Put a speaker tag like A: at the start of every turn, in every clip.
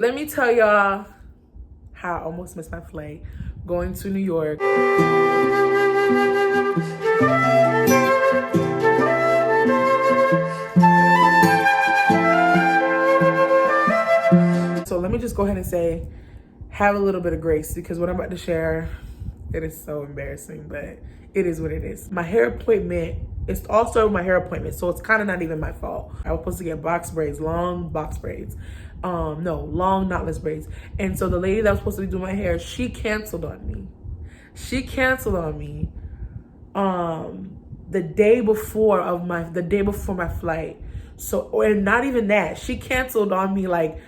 A: Let me tell y'all how I almost missed my flight going to New York. So let me just go ahead and say, have a little bit of grace, because what I'm about to share, it is so embarrassing, but it is what it is. My hair appointment, it's also my hair appointment, so it's kind of not even my fault. I was supposed to get box braids, long box braids. No, long knotless braids. And so the lady that was supposed to be doing my hair, she canceled on me. The day before my flight. So, and not even that, she canceled on me like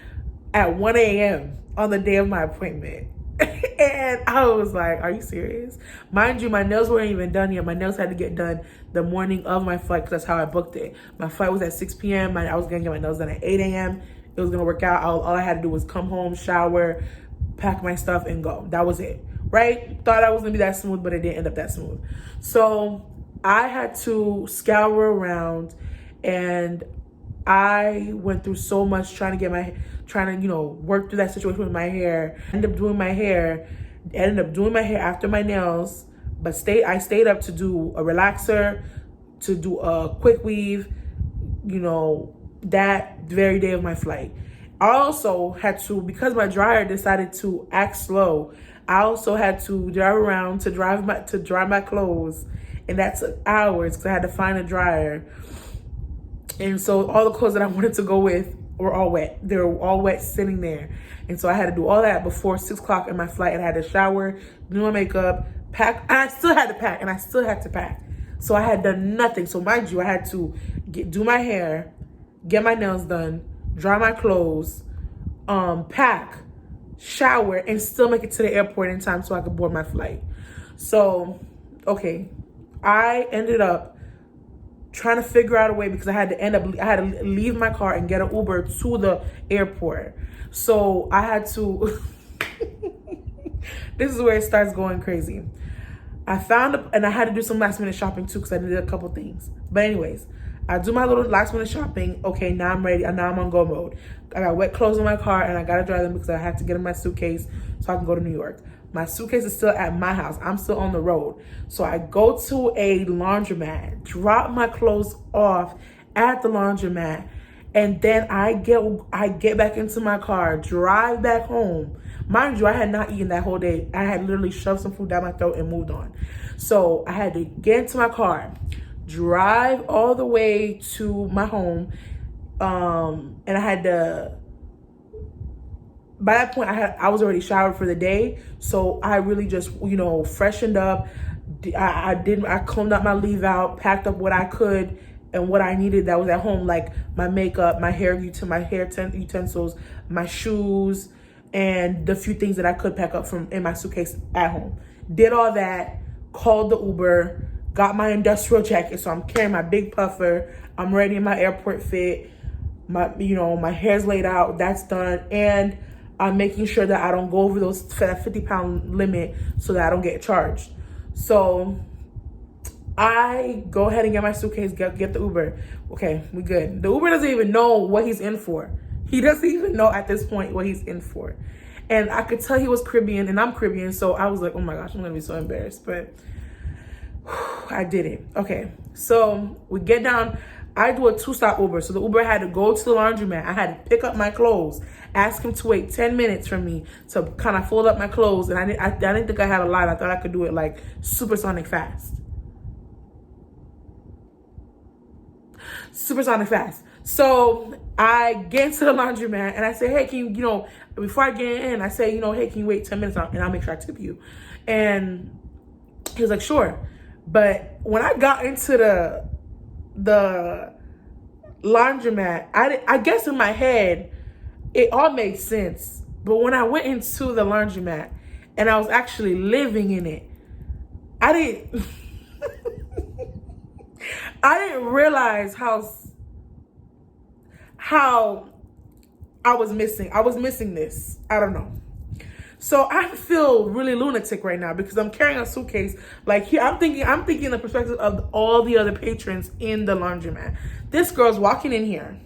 A: at 1 a.m. on the day of my appointment. And I was like, are you serious? Mind you, my nails weren't even done yet. My nails had to get done the morning of my flight, because that's how I booked it. My flight was at 6 p.m. I was gonna get my nails done at 8 a.m. It was gonna work out. All I had to do was come home, shower, pack my stuff, and go. That was it, right? Thought I was gonna be that smooth, but it didn't end up that smooth. So I had to scour around, and I went through so much trying to work through that situation with my hair. Ended up doing my hair after my nails, but I stayed up to do a relaxer, to do a quick weave, that very day of my flight. I also had to, because my dryer decided to act slow, I also had to drive around to dry my clothes, and that took hours because I had to find a dryer. And so all the clothes that I wanted to go with were all wet. They were all wet sitting there. And so I had to do all that before 6 o'clock in my flight, and I had to shower, do my makeup, pack. And I still had to pack. So I had done nothing. So mind you, I had to do my hair, get my nails done, dry my clothes, pack, shower, and still make it to the airport in time so I could board my flight. So, okay, I ended up trying to figure out a way, because I had to leave my car and get an Uber to the airport. So I had to, this is where it starts going crazy. And I had to do some last minute shopping too, because I needed a couple things. But anyways, I do my little last minute shopping. Okay, now I'm ready. And now I'm on go mode. I got wet clothes in my car, and I got to dry them because I have to get in my suitcase so I can go to New York. My suitcase is still at my house. I'm still on the road. So I go to a laundromat, drop my clothes off at the laundromat, and then I get back into my car, drive back home. Mind you, I had not eaten that whole day. I had literally shoved some food down my throat and moved on. So I had to get into my car, drive all the way to my home, and I had to, by that point, I was already showered for the day, so I really just, freshened up. I combed out my leave out, packed up what I could and what I needed that was at home, like my makeup, my hair utensils, my shoes, and the few things that I could pack up from in my suitcase at home. Did all that, called the Uber, got my industrial jacket, so I'm carrying my big puffer. I'm ready in my airport fit. My hair's laid out, that's done, and I'm making sure that I don't go over that 50-pound limit so that I don't get charged. So I go ahead and get my suitcase, get the Uber. Okay, we good. The Uber doesn't even know what he's in for. He doesn't even know at this point what he's in for. And I could tell he was Caribbean, and I'm Caribbean, so I was like, oh my gosh, I'm gonna be so embarrassed. But I did it. Okay, so we get down. I do a 2-stop Uber. So the Uber had to go to the laundromat. I had to pick up my clothes, ask him to wait 10 minutes for me to kind of fold up my clothes. And I didn't think I had a lot. I thought I could do it like supersonic fast. So I get into the laundromat and I say, hey, can you, before I get in, I say, hey, can you wait 10 minutes and I'll make sure I tip you? And he was like, sure. But when I got into the laundromat, I guess in my head, it all made sense. But when I went into the laundromat and I was actually living in it, I didn't realize how I was missing this. I don't know. So I feel really lunatic right now because I'm carrying a suitcase. Like here, I'm thinking the perspective of all the other patrons in the laundromat. This girl's walking in here,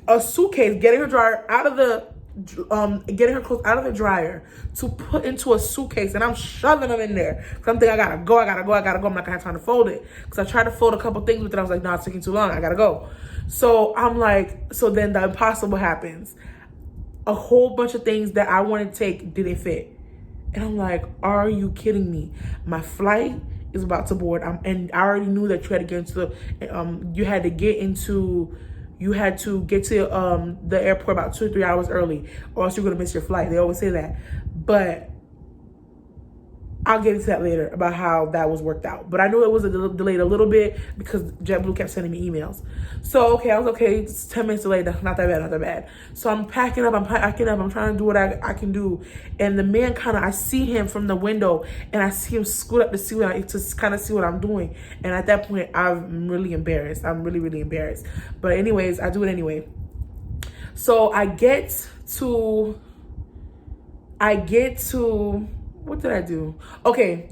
A: a suitcase, getting her dryer out of the getting her clothes out of the dryer to put into a suitcase, and I'm shoving them in there because I'm thinking I gotta go. I'm not gonna have time to fold it because I tried to fold a couple things with it. I was like, no, it's taking too long. I gotta go. So I'm like, so then the impossible happens. A whole bunch of things that I wanted to take didn't fit, and I'm like, are you kidding me? My flight is about to board. And I already knew that you had to get into the airport about 2 or 3 hours early, or else you're gonna miss your flight. They always say that, but I'll get into that later about how that was worked out. But I knew it was delayed a little bit because JetBlue kept sending me emails. So, okay, I was okay. It's 10 minutes delayed. Not that bad. So I'm packing up. I'm trying to do what I can do. And the man I see him from the window, and I see him scoot up to see what I'm doing. And at that point, I'm really embarrassed. I'm really, really embarrassed. But anyways, I do it anyway. So I get to what did I do? Okay,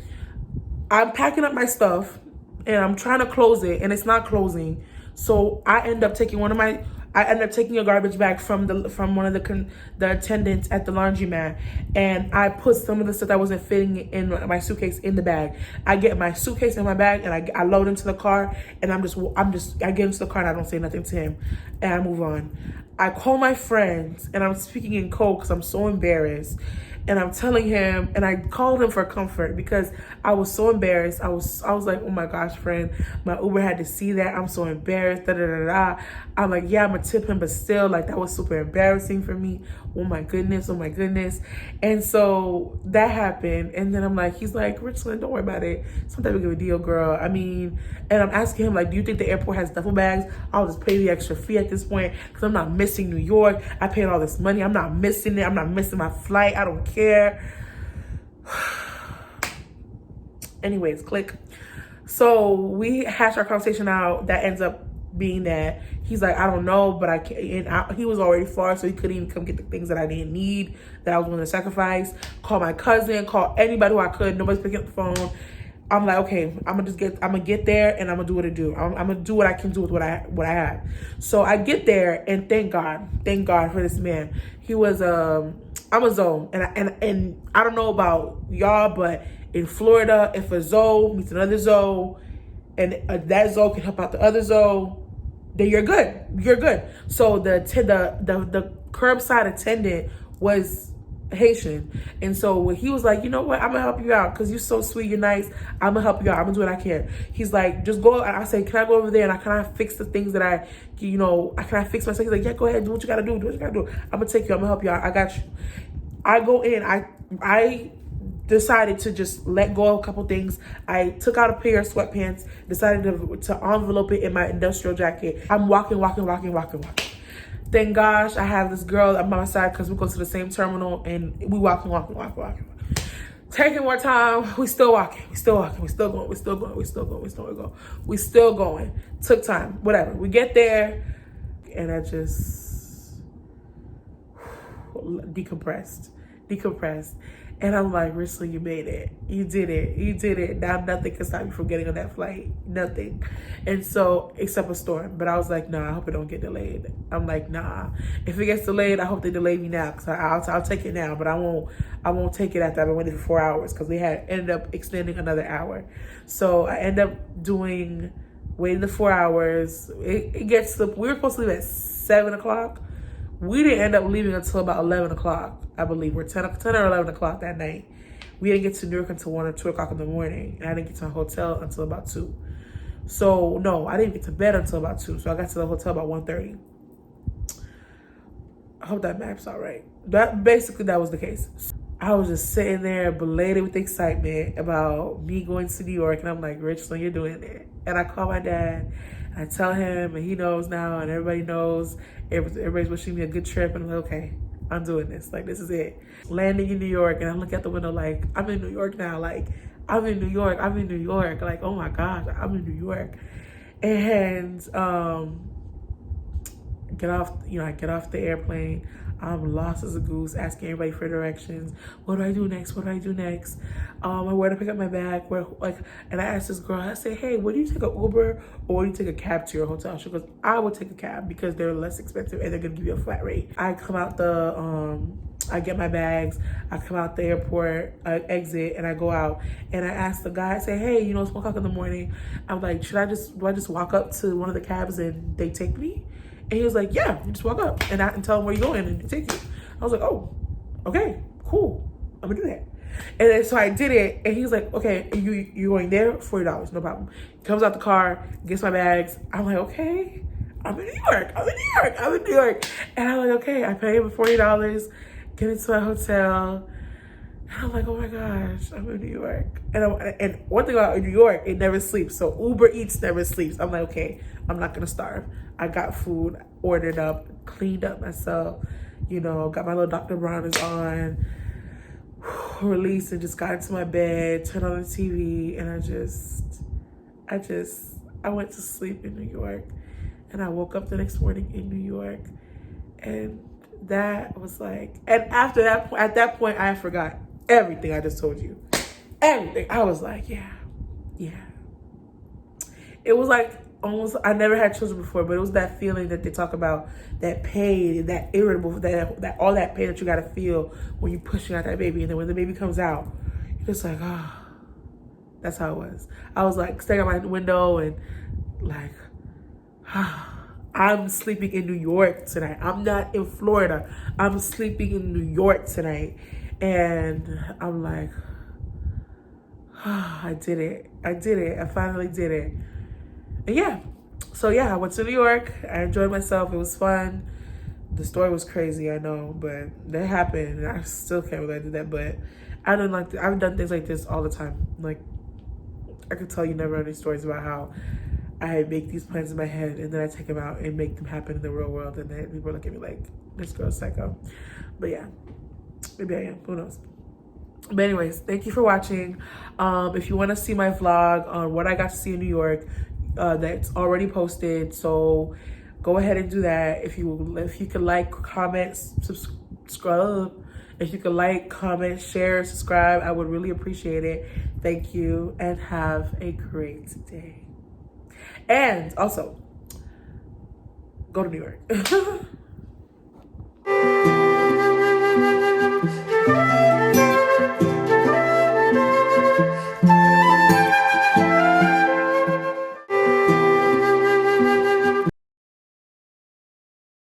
A: I'm packing up my stuff and I'm trying to close it, and it's not closing. So I end up taking a garbage bag from one of the attendants at the laundromat, and I put some of the stuff that wasn't fitting in my suitcase in the bag. I get my suitcase in my bag, and I load into the car, and I get into the car, and I don't say nothing to him, and I move on. I call my friends, and I'm speaking in code because I'm so embarrassed. And I'm telling him, and I called him for comfort because I was so embarrassed. I was like, oh my gosh, friend, my Uber had to see that. I'm so embarrassed. I'm like, yeah, I'm gonna tip him, but still, like, that was super embarrassing for me. Oh my goodness. And so that happened. And then he's like, Richline, don't worry about it. It's not that big of a deal, girl. I mean, and I'm asking him, like, do you think the airport has duffel bags? I'll just pay the extra fee at this point because I'm not missing New York. I paid all this money. I'm not missing it. I'm not missing my flight. I don't care. Anyways, click. So we hashed our conversation out. That ends up being that he's like, I don't know, but I can't. And he was already far, so he couldn't even come get the things that I didn't need, that I was willing to sacrifice. Call my cousin, call anybody who I could. Nobody's picking up the phone. I'm like, okay, I'm gonna get there, and I'm gonna do what I do. I'm gonna do what I can do with what I have. So I get there, and thank God for this man. He was I'm a Zoe, and I don't know about y'all, but in Florida, if a Zoe meets another Zoe, and that Zoe can help out the other Zoe, then you're good. So the curbside attendant was Haitian, and so when he was like, you know what, I'm gonna help you out because you're so sweet, you're nice, I'm gonna help you out, I'm gonna do what I can. He's like, just go. And I say, can I go over there and can I fix the things that can I fix myself? He's like, yeah, go ahead, do what you gotta do. I'm gonna take you, I'm gonna help you out, I got you. I go in, I decided to just let go of a couple things. I took out a pair of sweatpants, decided to envelope it in my industrial jacket. I'm walking. Thank gosh I have this girl at my side because we go to the same terminal, and we walking. Taking more time. We still walking. We still going. Took time. Whatever. We get there, and I just decompressed. And I'm like, Richline, you made it. You did it. Now nothing can stop you from getting on that flight. Nothing. And so, except a storm. But I was like, nah, I hope it don't get delayed. I'm like, nah. If it gets delayed, I hope they delay me now. Because I'll take it now. But I won't take it after I've been waiting for 4 hours. Because they ended up extending another hour. So I end up waiting the 4 hours. It gets we were supposed to leave at 7 o'clock. We didn't end up leaving until about 11 o'clock, I believe. We're 10 or 11 o'clock that night. We didn't get to New York until 1 or 2 o'clock in the morning. And I didn't get to a hotel until about 2. So, no, I didn't get to bed until about 2. So I got to the hotel about 1:30. I hope that map's all right. That was the case. I was just sitting there belated with excitement about me going to New York. And I'm like, Richline, you're doing it. And I call my dad. I tell him, and he knows now, and everybody knows. Everybody's wishing me a good trip, and I'm like, okay, I'm doing this. Like, this is it. Landing in New York, and I look out the window like, I'm in New York now. Like, I'm in New York. Like, oh my gosh, I'm in New York. And I get off the airplane. I'm lost as a goose, asking everybody for directions. What do I do next? What do I do next? Where to pick up my bag? And I asked this girl, I said, hey, would you take an Uber or would you take a cab to your hotel? She goes, I would take a cab because they're less expensive and they're gonna give you a flat rate. I come out I get my bags, I come out the airport, I exit, and I go out. And I ask the guy, I say, hey, it's 1 o'clock in the morning. I'm like, do I just walk up to one of the cabs and they take me? And he was like, yeah, you just walk up and tell them where you're going and they take you. I was like, oh, okay, cool. I'm gonna do that. And then so I did it, and he was like, okay, you going there? $40, no problem. Comes out the car, gets my bags. I'm like, okay, I'm in New York. And I'm like, okay, I pay him $40, get into my hotel. And I'm like, oh my gosh, I'm in New York. And one thing about New York, it never sleeps. So Uber Eats never sleeps. I'm like, okay, I'm not gonna starve. I got food, ordered up, cleaned up myself, got my little Dr. Browners on, released, and just got into my bed, turned on the TV, and I went to sleep in New York. And I woke up the next morning in New York. And that was like, and after that, at that point, I forgot everything I just told you. Everything. I was like, yeah. It was like almost, I never had children before, but it was that feeling that they talk about, that pain, that irritable, that all that pain that you gotta feel when you're pushing out that baby. And then when the baby comes out, you're just like, that's how it was. I was like staring out my window and like, I'm sleeping in New York tonight. I'm not in Florida. I'm sleeping in New York tonight. And I'm like, I did it. I finally did it. And I went to New York. I enjoyed myself. It was fun. The story was crazy, I know, but that happened. And I still can't believe I did that. But I've done things like this all the time. Like, I could tell you never any stories about how I make these plans in my head and then I take them out and make them happen in the real world. And then people look at me like, this girl's psycho. But yeah, maybe I am. Who knows? But anyways, thank you for watching. If you want to see my vlog on what I got to see in New York, that's already posted. So go ahead and do that. If you could like, comment, subscribe. If you could like, comment, share, subscribe, I would really appreciate it. Thank you and have a great day. And also, go to New York.